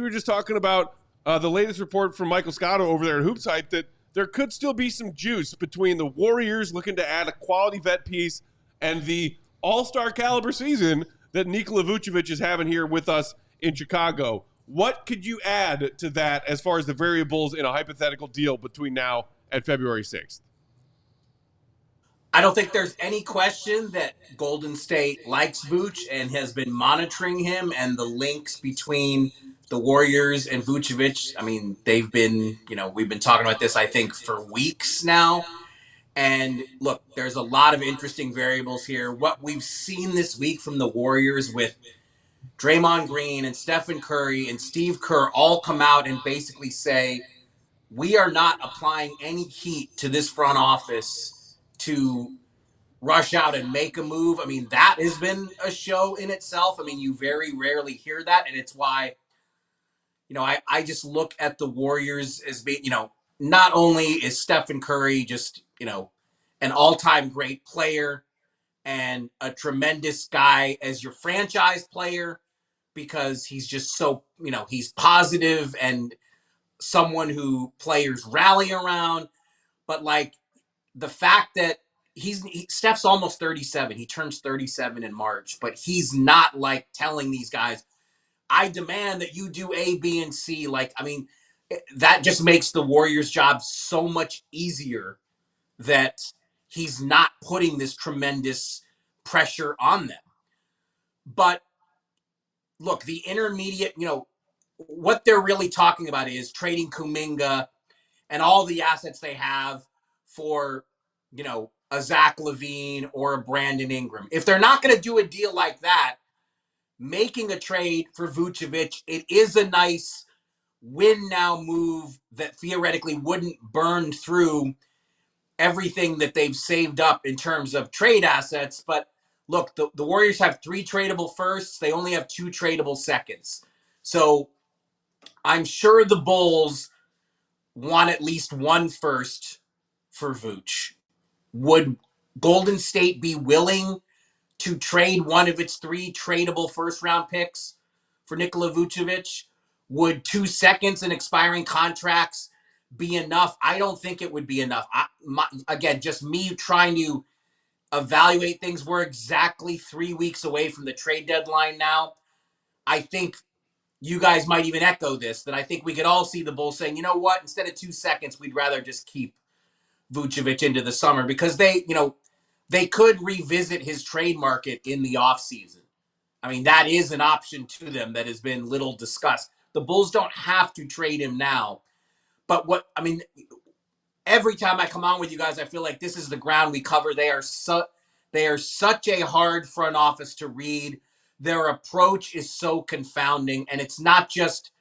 were just talking about the latest report from Michael Scotto over there at Hoops Hype that there could still be some juice between the Warriors looking to add a quality vet piece and the all-star caliber season that Nikola Vucevic is having here with us in Chicago. What could you add to that as far as the variables in a hypothetical deal between now and February 6th? I don't think there's any question that Golden State likes Vooch and has been monitoring him, and the links between the Warriors and Vucevic. I mean, they've been, we've been talking about this, I think, for weeks now. And look, there's a lot of interesting variables here. What we've seen this week from the Warriors with Draymond Green and Stephen Curry and Steve Kerr all come out and basically say, we are not applying any heat to this front office to rush out and make a move. I mean, that has been a show in itself. I mean, you very rarely hear that. And it's why, I just look at the Warriors as being, not only is Stephen Curry just, an all-time great player and a tremendous guy as your franchise player, because he's just so, he's positive and someone who players rally around. But like the fact that Steph's almost 37. He turns 37 in March, but he's not like telling these guys, I demand that you do A, B, and C. Like, I mean, that just makes the Warriors' job so much easier that he's not putting this tremendous pressure on them. But look, the intermediate, what they're really talking about is trading Kuminga and all the assets they have for, a Zach LaVine or a Brandon Ingram. If they're not going to do a deal like that, making a trade for Vucevic, it is a nice win now move that theoretically wouldn't burn through everything that they've saved up in terms of trade assets. But look, the Warriors have 3 tradable firsts. They only have 2 tradable seconds. So I'm sure the Bulls want at least 1 first for Vooch. Would Golden State be willing to trade one of its 3 tradable first-round picks for Nikola Vucevic? Would 2 seconds and expiring contracts be enough? I don't think it would be enough. Again, just me trying to evaluate things. We're exactly 3 weeks away from the trade deadline now. I think you guys might even echo this, that I think we could all see the Bulls saying, you know what, instead of 2 seconds, we'd rather just keep Vucevic into the summer, because they could revisit his trade market in the offseason. I mean, that is an option to them that has been little discussed. The Bulls don't have to trade him now. But every time I come on with you guys, I feel like this is the ground we cover. They are such a hard front office to read. Their approach is so confounding, and it's not just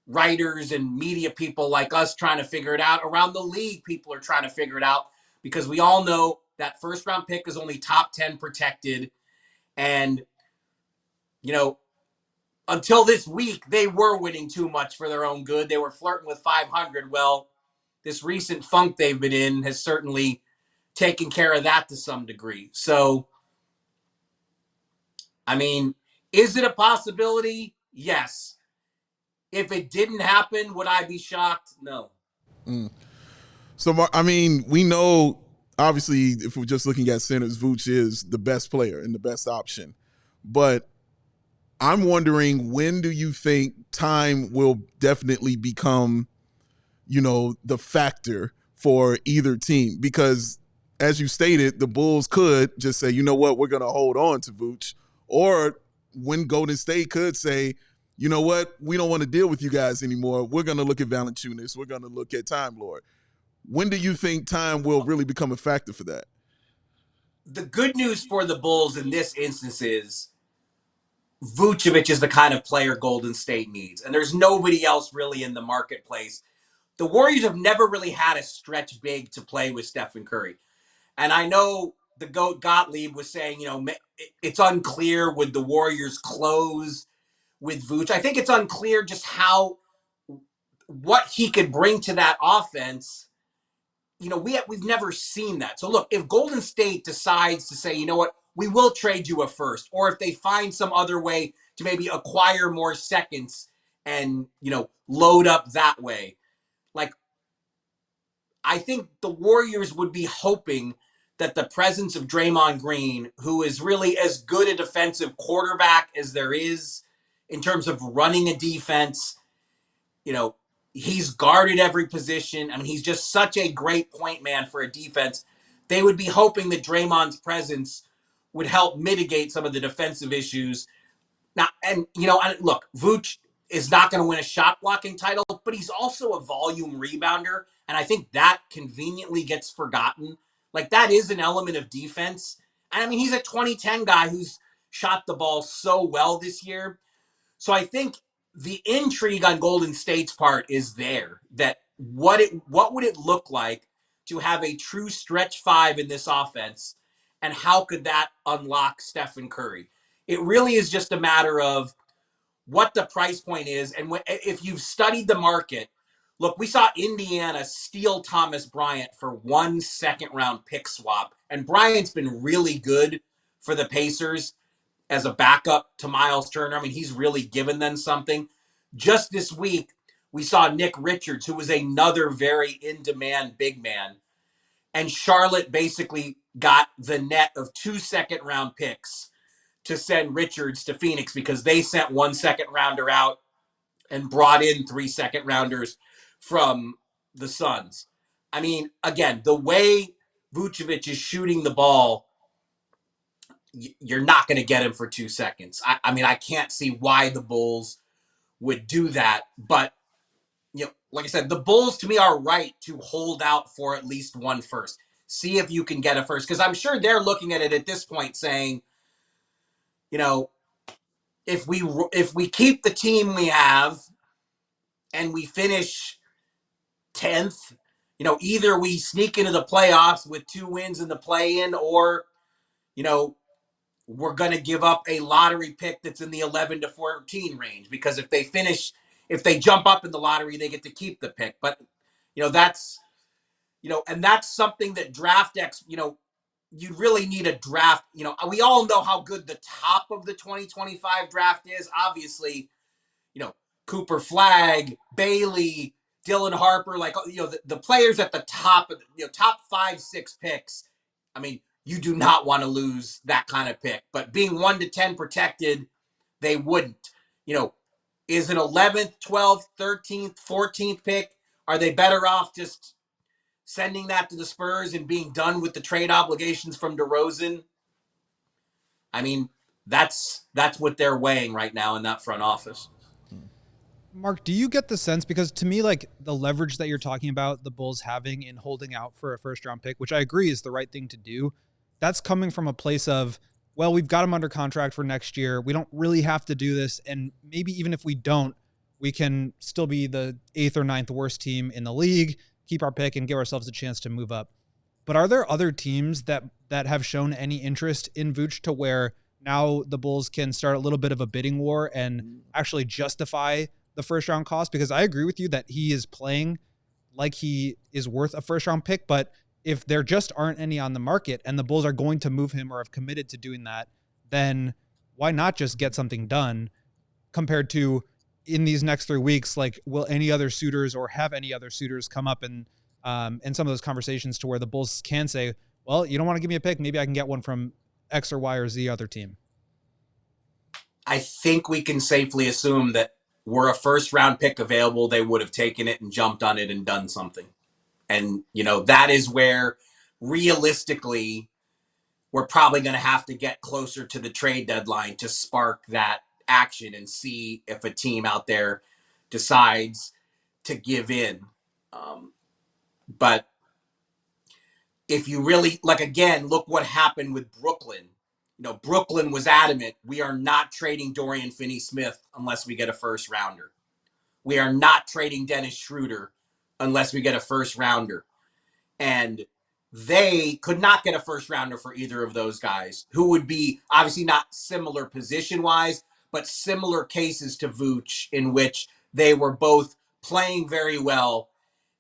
writers and media people like us trying to figure it out. Around the league, people are trying to figure it out, because we all know that first round pick is only top 10 protected. And, until this week, they were winning too much for their own good. They were flirting with 500. Well, this recent funk they've been in has certainly taken care of that to some degree. So, I mean, is it a possibility? Yes. If it didn't happen, would I be shocked? No. So, I mean, we know, obviously, if we're just looking at centers, Vooch is the best player and the best option. But I'm wondering, when do you think time will definitely become, the factor for either team? Because, as you stated, the Bulls could just say, you know what, we're going to hold on to Vooch. Or when Golden State could say, you know what, we don't want to deal with you guys anymore. We're going to look at Valanciunas. We're going to look at Time Lord. When do you think time will really become a factor for that? The good news for the Bulls in this instance is Vucevic is the kind of player Golden State needs, and there's nobody else really in the marketplace. The Warriors have never really had a stretch big to play with Stephen Curry. And I know the GOAT Gottlieb was saying, it's unclear, would the Warriors close with Vooch? I think it's unclear just what he could bring to that offense. We've never seen that. So look, if Golden State decides to say, you know what, we will trade you a first, or if they find some other way to maybe acquire more seconds and, load up that way. Like, I think the Warriors would be hoping that the presence of Draymond Green, who is really as good a defensive quarterback as there is in terms of running a defense, he's guarded every position. I mean, he's just such a great point man for a defense. They would be hoping that Draymond's presence would help mitigate some of the defensive issues. Now, and, look, Vooch is not going to win a shot blocking title, but he's also a volume rebounder. And I think that conveniently gets forgotten. Like, that is an element of defense. And I mean, he's a 2010 guy who's shot the ball so well this year. So I think the intrigue on Golden State's part is there, that what would it look like to have a true stretch five in this offense, and how could that unlock Stephen Curry? It really is just a matter of what the price point is. And if you've studied the market, look, we saw Indiana steal Thomas Bryant for 1 second-round pick swap, and Bryant's been really good for the Pacers as a backup to Miles Turner. I mean, he's really given them something. Just this week, we saw Nick Richards, who was another very in-demand big man, and Charlotte basically got the net of 2 second-round picks to send Richards to Phoenix because they sent 1 second-rounder out and brought in 3 second-rounders from the Suns. I mean, again, the way Vucevic is shooting the ball, you're not going to get him for 2 seconds. I mean, I can't see why the Bulls would do that. But, like I said, the Bulls, to me, are right to hold out for at least one first. See if you can get a first. Because I'm sure they're looking at it at this point saying, if we keep the team we have and we finish 10th, either we sneak into the playoffs with 2 wins in the play-in, or, we're going to give up a lottery pick that's in the 11 to 14 range, because if they jump up in the lottery, they get to keep the pick. But, that's, and that's something that draft you really need a draft. We all know how good the top of the 2025 draft is. Obviously, Cooper Flagg, Bailey, Dylan Harper, the players at the top of top 5-6 picks. I mean, you do not want to lose that kind of pick. But being 1 to 10 protected, they wouldn't. Is an 11th, 12th, 13th, 14th pick, are they better off just sending that to the Spurs and being done with the trade obligations from DeRozan? I mean, that's what they're weighing right now in that front office. Mark, do you get the sense, because to me, like, the leverage that you're talking about the Bulls having in holding out for a first-round pick, which I agree is the right thing to do, that's coming from a place of, well, we've got him under contract for next year. We don't really have to do this. And maybe even if we don't, we can still be the 8th or 9th worst team in the league, keep our pick, and give ourselves a chance to move up. But are there other teams that have shown any interest in Vooch to where now the Bulls can start a little bit of a bidding war and actually justify the first-round cost? Because I agree with you that he is playing like he is worth a first-round pick, but if there just aren't any on the market and the Bulls are going to move him or have committed to doing that, then why not just get something done, compared to in these next 3 weeks, like, will any other suitors or have any other suitors come up in some of those conversations to where the Bulls can say, well, you don't want to give me a pick, maybe I can get one from X or Y or Z other team? I think we can safely assume that were a first-round pick available, they would have taken it and jumped on it and done something. And, that is where, realistically, we're probably going to have to get closer to the trade deadline to spark that action and see if a team out there decides to give in. But if you really, again, look what happened with Brooklyn. Brooklyn was adamant, we are not trading Dorian Finney-Smith unless we get a first-rounder. We are not trading Dennis Schroeder unless we get a first-rounder. And they could not get a first-rounder for either of those guys, who would be obviously not similar position-wise, but similar cases to Vooch, in which they were both playing very well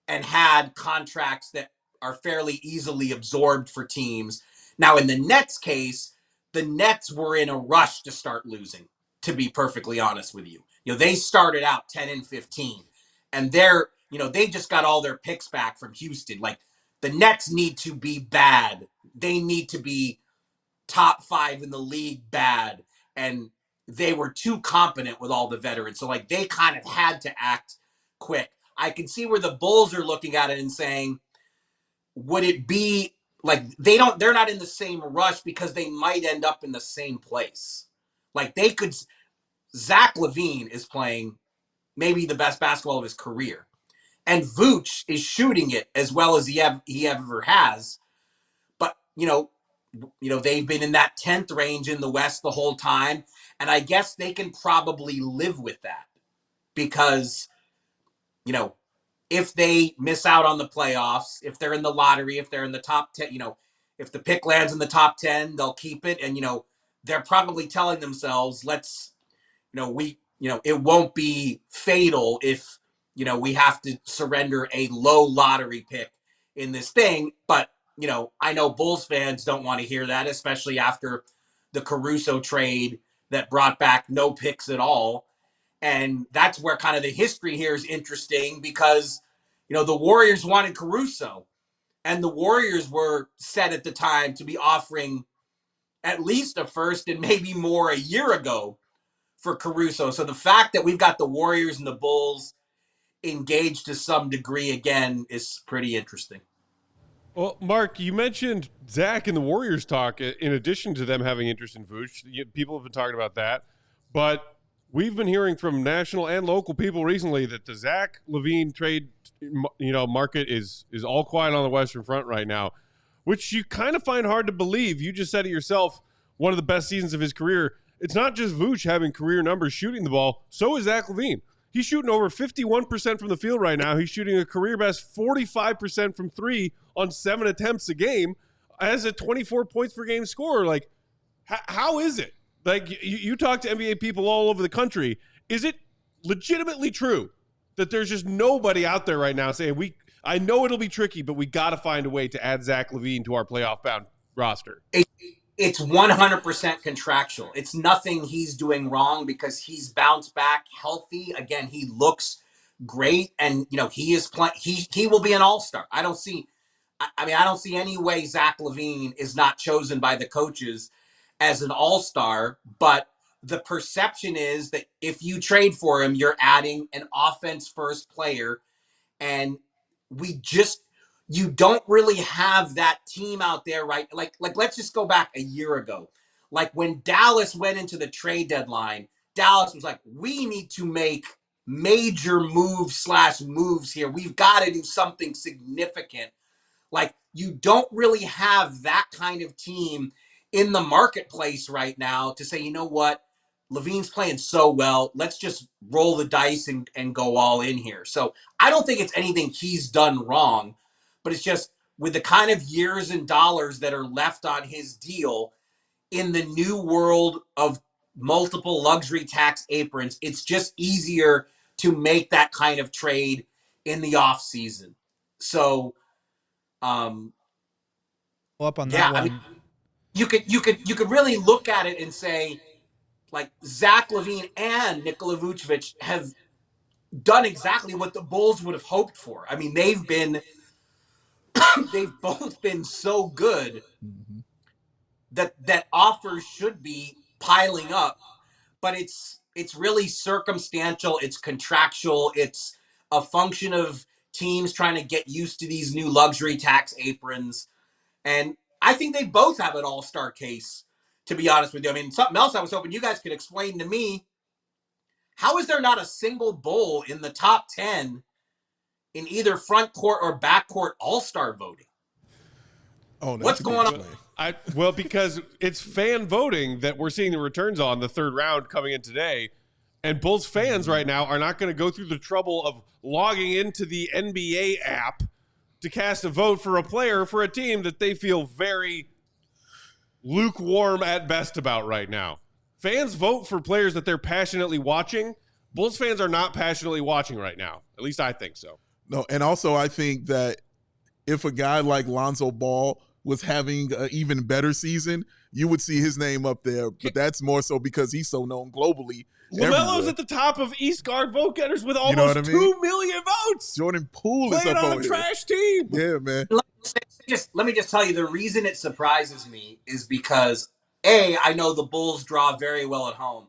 and had contracts that are fairly easily absorbed for teams. Now, in the Nets case, the Nets were in a rush to start losing, to be perfectly honest with you. They started out 10-15, and they just got all their picks back from Houston. Like, the Nets need to be bad. They need to be top 5 in the league bad, and they were too competent with all the veterans. So, like, they kind of had to act quick. I can see where the Bulls are looking at it and saying, would it be like they're not in the same rush because they might end up in the same place. Like, Zach LaVine is playing maybe the best basketball of his career, and Vooch is shooting it as well as he ever has. But they've been in that 10th range in the West the whole time, and I guess they can probably live with that because if they miss out on the playoffs, if they're in the lottery, if they're in the top 10, if the pick lands in the top 10, they'll keep it. And, they're probably telling themselves, it won't be fatal if, we have to surrender a low lottery pick in this thing. But, I know Bulls fans don't want to hear that, especially after the Caruso trade that brought back no picks at all. And that's where kind of the history here is interesting because, the Warriors wanted Caruso, and the Warriors were set at the time to be offering at least a first and maybe more a year ago for Caruso. So the fact that we've got the Warriors and the Bulls engaged to some degree again is pretty interesting. Well, Mark, you mentioned Zach and the Warriors talk. In addition to them having interest in Vooch, people have been talking about that. But we've been hearing from national and local people recently that the Zach LaVine trade, market is all quiet on the Western Front right now, which you kind of find hard to believe. You just said it yourself, one of the best seasons of his career. It's not just Vooch having career numbers shooting the ball. So is Zach LaVine. He's shooting over 51% from the field right now. He's shooting a career best 45% from 3 on 7 attempts a game as a 24 points per game scorer. Like, how is it? Like, you talk to NBA people all over the country. Is it legitimately true that there's just nobody out there right now saying, I know it'll be tricky, but we got to find a way to add Zach LaVine to our playoff-bound roster? It's 100% contractual. It's nothing he's doing wrong because he's bounced back healthy. Again, he looks great, and he is playing. He will be an all-star. I don't see any way Zach LaVine is not chosen by the coaches as an all-star, but the perception is that if you trade for him, you're adding an offense-first player, and you don't really have that team out there, right? Like let's just go back a year ago. Like, when Dallas went into the trade deadline, Dallas was like, we need to make major moves here. We've got to do something significant. Like, you don't really have that kind of team in the marketplace right now to say, you know what, LaVine's playing so well, let's just roll the dice and go all in here. So I don't think it's anything he's done wrong, but it's just with the kind of years and dollars that are left on his deal in the new world of multiple luxury tax aprons, it's just easier to make that kind of trade in the off season. So, up on that one. I mean, you could really look at it and say, like, Zach LaVine and Nikola Vucevic have done exactly what the Bulls would have hoped for. I mean, they've both been so good that offers should be piling up, but it's really circumstantial. It's contractual. It's a function of teams trying to get used to these new luxury tax aprons. And I think they both have an all-star case, to be honest with you. I mean, something else I was hoping you guys could explain to me. How is there not a single Bull in the top 10 in either front court or back court all-star voting? Oh, no, what's going on? Well, because it's fan voting that we're seeing the returns on the third round coming in today. And Bulls fans right now are not going to go through the trouble of logging into the NBA app to cast a vote for a player for a team that they feel very lukewarm at best about right now. Fans vote for players that they're passionately watching. Bulls fans are not passionately watching right now. At least I think so. No, and also I think that if a guy like Lonzo Ball was having an even better season, you would see his name up there, but that's more so because he's so known globally. LaMelo's everywhere. at the top of East Guard vote getters with almost You know what I mean? 2 million votes. Jordan Poole is Playing up on over a here. trash team. Yeah, man. Let me just tell you, the reason it surprises me is because, A, I know the Bulls draw very well at home,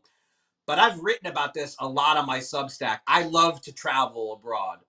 but I've written about this a lot on my Substack. I love to travel abroad.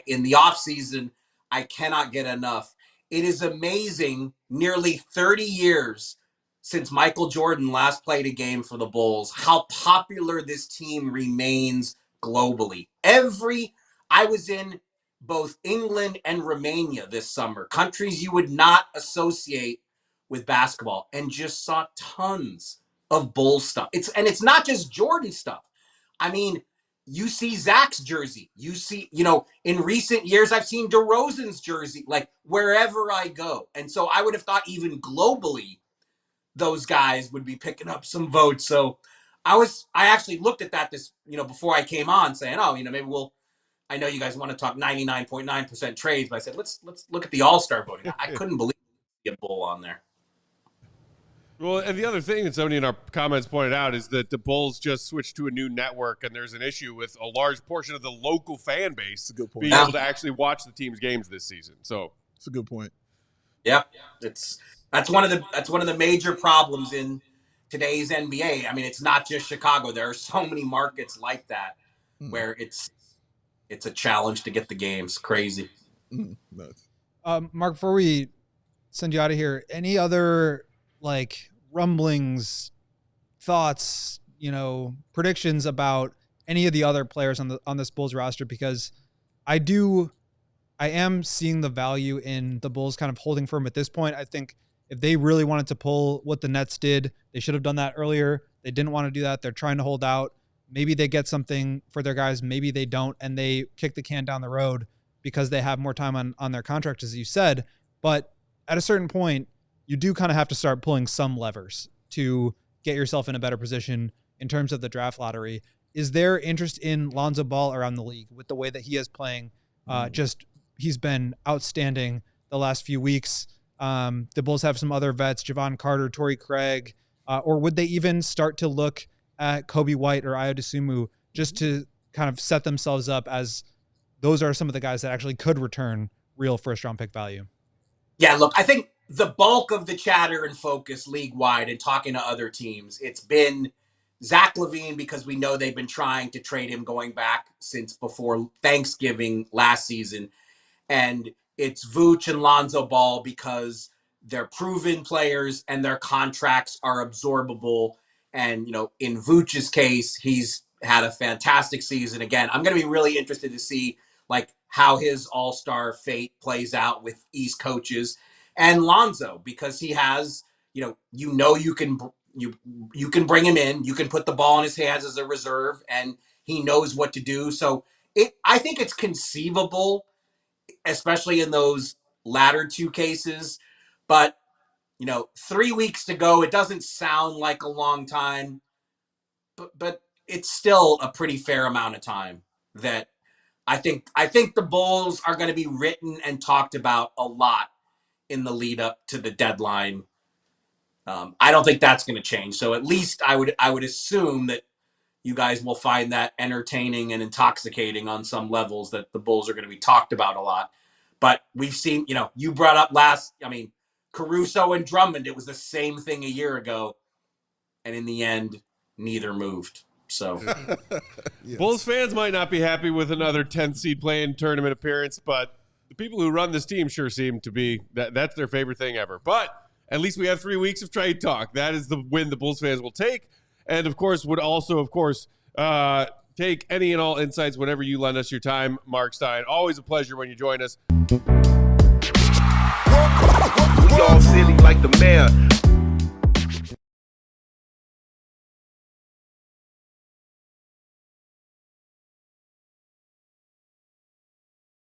In the off season, I cannot get enough. It is amazing, nearly 30 years since Michael Jordan last played a game for the Bulls, how popular this team remains globally. I was in both England and Romania this summer, countries you would not associate with basketball, and just saw tons of Bulls stuff. It's not just Jordan stuff. I mean, you see Zach's jersey. You see, in recent years, I've seen DeRozan's jersey, like wherever I go. And so I would have thought even globally, those guys would be picking up some votes. So I actually looked at that before I came on, saying, maybe I know you guys want to talk 99.9% trades, but I said, let's look at the All-Star voting. I couldn't believe you get Bull on there. Well, and the other thing that somebody in our comments pointed out is that the Bulls just switched to a new network, and there's an issue with a large portion of the local fan base being able to actually watch the team's games this season. So it's a good point. Yeah, that's one of the major problems in today's NBA. I mean, it's not just Chicago. There are so many markets like that where it's a challenge to get the games. Crazy. Nuts. Mark, before we send you out of here, any other rumblings, thoughts, predictions about any of the other players on this Bulls roster? Because I am seeing the value in the Bulls kind of holding firm at this point. I think if they really wanted to pull what the Nets did, they should have done that earlier. They didn't want to do that. They're trying to hold out. Maybe they get something for their guys. Maybe they don't, and they kick the can down the road because they have more time on their contract, as you said. But at a certain point, you do kind of have to start pulling some levers to get yourself in a better position in terms of the draft lottery. Is there interest in Lonzo Ball around the league with the way that he is playing? He's been outstanding the last few weeks. The Bulls have some other vets, Javon Carter, Torrey Craig, or would they even start to look at Kobe White or Ayo Dosunmu just to kind of set themselves up as those are some of the guys that actually could return real first-round pick value? Yeah, look, I think the bulk of the chatter and focus league-wide and talking to other teams, it's been Zach LaVine because we know they've been trying to trade him going back since before Thanksgiving last season. And it's Vooch and Lonzo Ball because they're proven players and their contracts are absorbable. And, in Vooch's case, he's had a fantastic season. Again, I'm going to be really interested to see how his all-star fate plays out with East coaches. And Lonzo, because he has, you can bring him in, you can put the ball in his hands as a reserve, and he knows what to do. So I think it's conceivable, especially in those latter two cases. But, 3 weeks to go, it doesn't sound like a long time, but it's still a pretty fair amount of time that I think the Bulls are going to be written and talked about a lot in the lead up to the deadline. I don't think that's going to change. So at least I would assume that you guys will find that entertaining and intoxicating on some levels, that the Bulls are going to be talked about a lot. But we've seen, you brought up Caruso and Drummond, it was the same thing a year ago. And in the end, neither moved. So Yes. Bulls fans might not be happy with another 10th seed play-in tournament appearance, but the people who run this team sure seem to be that's their favorite thing ever. But at least we have 3 weeks of trade talk. That is the win the Bulls fans will take, and of course would also take any and all insights whenever you lend us your time. Marc Stein, always a pleasure when you join us. We all silly like the mayor.